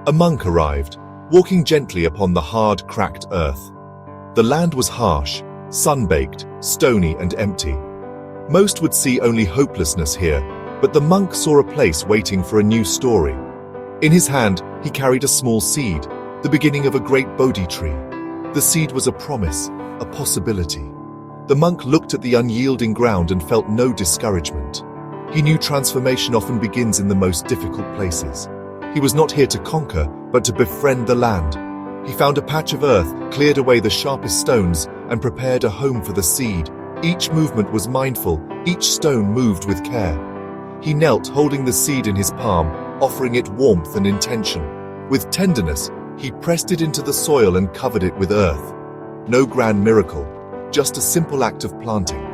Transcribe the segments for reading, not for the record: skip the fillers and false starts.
A monk arrived, walking gently upon the hard, cracked earth. The land was harsh, sun-baked, stony and empty. Most would see only hopelessness here, but the monk saw a place waiting for a new story. In his hand, he carried a small seed, the beginning of a great Bodhi tree. The seed was a promise, a possibility. The monk looked at the unyielding ground and felt no discouragement. He knew transformation often begins in the most difficult places. He was not here to conquer, but to befriend the land. He found a patch of earth, cleared away the sharpest stones, and prepared a home for the seed. Each movement was mindful, each stone moved with care. He knelt, holding the seed in his palm, offering it warmth and intention. With tenderness, he pressed it into the soil and covered it with earth. No grand miracle, just a simple act of planting.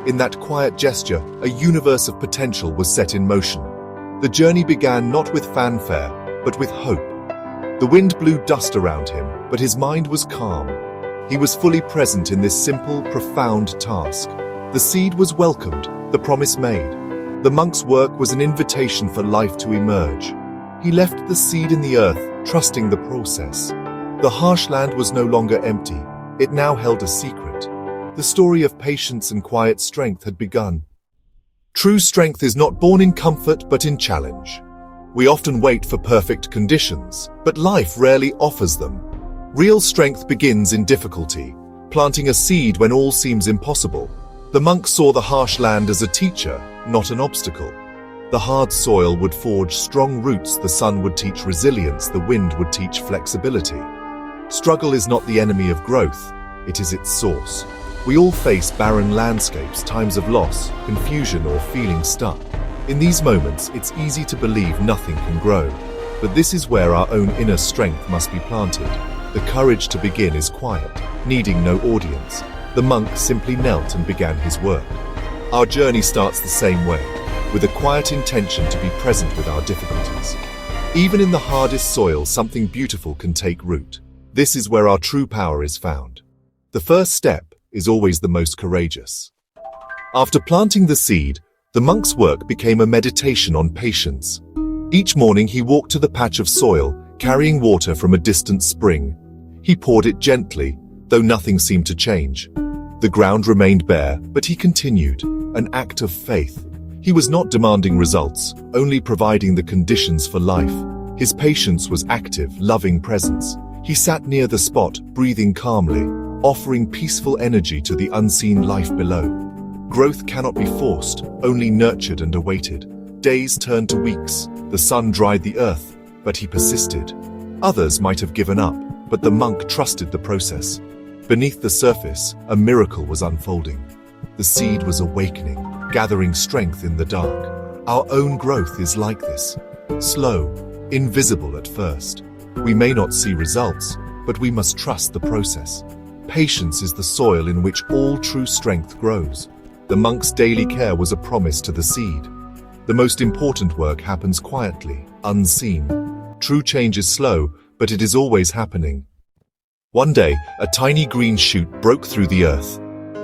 In that quiet gesture, a universe of potential was set in motion. The journey began not with fanfare, but with hope. The wind blew dust around him, but his mind was calm. He was fully present in this simple, profound task. The seed was welcomed, the promise made. The monk's work was an invitation for life to emerge. He left the seed in the earth, trusting the process. The harsh land was no longer empty. It now held a secret. The story of patience and quiet strength had begun. True strength is not born in comfort but in challenge. We often wait for perfect conditions, but life rarely offers them. Real strength begins in difficulty, planting a seed when all seems impossible. The monk saw the harsh land as a teacher, not an obstacle. The hard soil would forge strong roots, the sun would teach resilience, the wind would teach flexibility. Struggle is not the enemy of growth, it is its source. We all face barren landscapes, times of loss, confusion, or feeling stuck. In these moments, it's easy to believe nothing can grow. But this is where our own inner strength must be planted. The courage to begin is quiet, needing no audience. The monk simply knelt and began his work. Our journey starts the same way, with a quiet intention to be present with our difficulties. Even in the hardest soil, something beautiful can take root. This is where our true power is found. The first step is always the most courageous. After planting the seed, the monk's work became a meditation on patience. Each morning he walked to the patch of soil, carrying water from a distant spring. He poured it gently, though nothing seemed to change. The ground remained bare, but he continued, an act of faith. He was not demanding results, only providing the conditions for life. His patience was active, loving presence. He sat near the spot, breathing calmly, offering peaceful energy to the unseen life below. Growth cannot be forced, only nurtured and awaited. Days turned to weeks. The sun dried the earth, but he persisted. Others might have given up, but the monk trusted the process. Beneath the surface, a miracle was unfolding. The seed was awakening, gathering strength in the dark. Our own growth is like this. Slow, invisible at first. We may not see results, but we must trust the process. Patience is the soil in which all true strength grows. The monk's daily care was a promise to the seed. The most important work happens quietly, unseen. True change is slow, but it is always happening. One day, a tiny green shoot broke through the earth.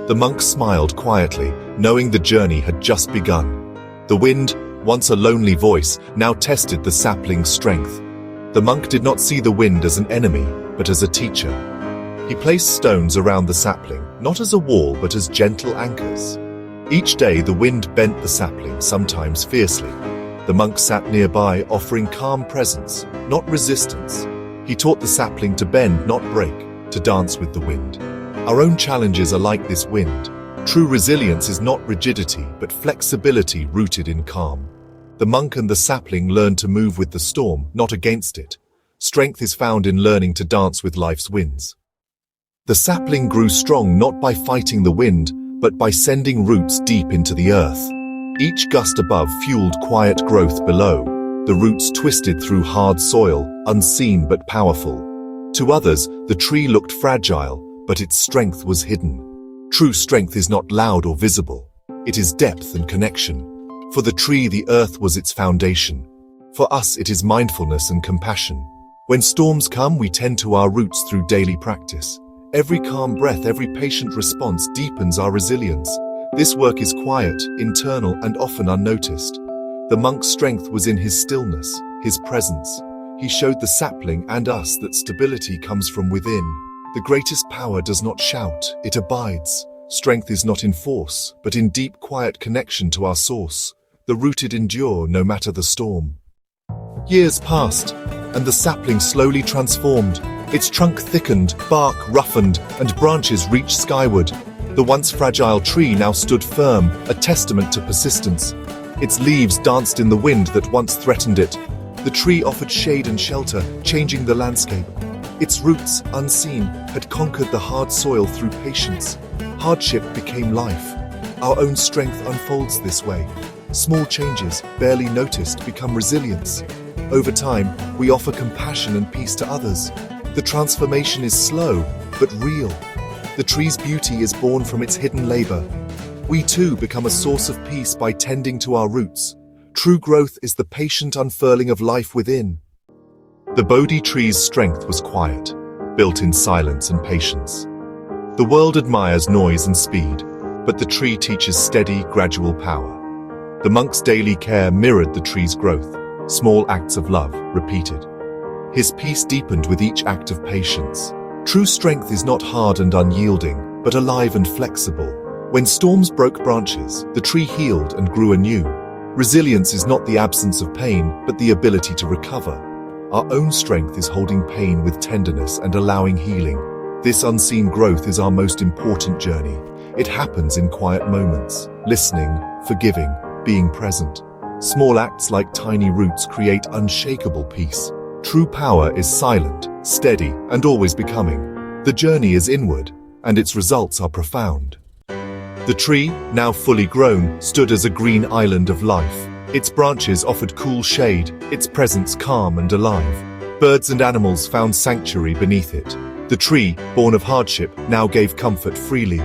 The monk smiled quietly, knowing the journey had just begun. The wind, once a lonely voice, now tested the sapling's strength. The monk did not see the wind as an enemy, but as a teacher. He placed stones around the sapling, not as a wall, but as gentle anchors. Each day the wind bent the sapling, sometimes fiercely. The monk sat nearby, offering calm presence, not resistance. He taught the sapling to bend, not break, to dance with the wind. Our own challenges are like this wind. True resilience is not rigidity, but flexibility rooted in calm. The monk and the sapling learned to move with the storm, not against it. Strength is found in learning to dance with life's winds. The sapling grew strong not by fighting the wind, but by sending roots deep into the earth. Each gust above fueled quiet growth below. The roots twisted through hard soil, unseen but powerful. To others, the tree looked fragile, but its strength was hidden. True strength is not loud or visible. It is depth and connection. For the tree, the earth was its foundation. For us, it is mindfulness and compassion. When storms come, we tend to our roots through daily practice. Every calm breath, every patient response deepens our resilience. This work is quiet, internal, and often unnoticed. The monk's strength was in his stillness, his presence. he showed the sapling and us that stability comes from within. The greatest power does not shout, it abides. Strength is not in force, but in deep, quiet connection to our source. The rooted endure no matter the storm. Years passed, and the sapling slowly transformed. Its trunk thickened, bark roughened, and branches reached skyward. The once fragile tree now stood firm, a testament to persistence. Its leaves danced in the wind that once threatened it. The tree offered shade and shelter, changing the landscape. Its roots, unseen, had conquered the hard soil through patience. Hardship became life. Our own strength unfolds this way. Small changes, barely noticed, become resilience. Over time, we offer compassion and peace to others. The transformation is slow, but real. The tree's beauty is born from its hidden labor. We too become a source of peace by tending to our roots. True growth is the patient unfurling of life within. The Bodhi tree's strength was quiet, built in silence and patience. The world admires noise and speed, but the tree teaches steady, gradual power. The monk's daily care mirrored the tree's growth, small acts of love, repeated. His peace deepened with each act of patience. True strength is not hard and unyielding, but alive and flexible. When storms broke branches, the tree healed and grew anew. Resilience is not the absence of pain, but the ability to recover. Our own strength is holding pain with tenderness and allowing healing. This unseen growth is our most important journey. It happens in quiet moments, listening, forgiving, being present. Small acts like tiny roots create unshakable peace. True power is silent, steady, and always becoming. The journey is inward, and its results are profound. The tree, now fully grown, stood as a green island of life. Its branches offered cool shade, its presence calm and alive. Birds and animals found sanctuary beneath it. The tree, born of hardship, now gave comfort freely.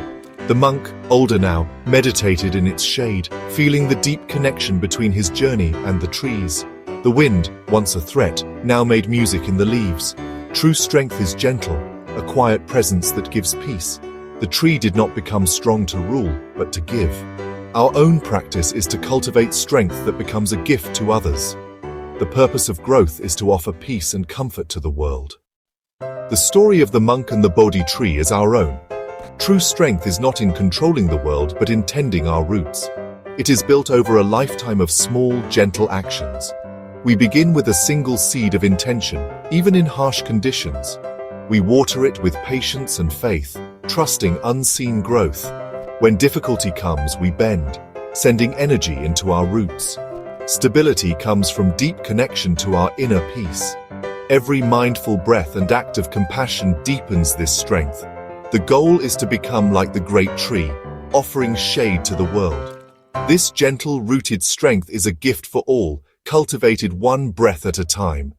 The monk, older now, meditated in its shade, feeling the deep connection between his journey and the trees. The wind, once a threat, now made music in the leaves. True strength is gentle, a quiet presence that gives peace. The tree did not become strong to rule, but to give. Our own practice is to cultivate strength that becomes a gift to others. The purpose of growth is to offer peace and comfort to the world. The story of the monk and the Bodhi tree is our own. True strength is not in controlling the world, but in tending our roots. It is built over a lifetime of small, gentle actions. We begin with a single seed of intention, even in harsh conditions. We water it with patience and faith, trusting unseen growth. When difficulty comes, we bend, sending energy into our roots. Stability comes from deep connection to our inner peace. Every mindful breath and act of compassion deepens this strength. The goal is to become like the great tree, offering shade to the world. This gentle, rooted strength is a gift for all, cultivated one breath at a time.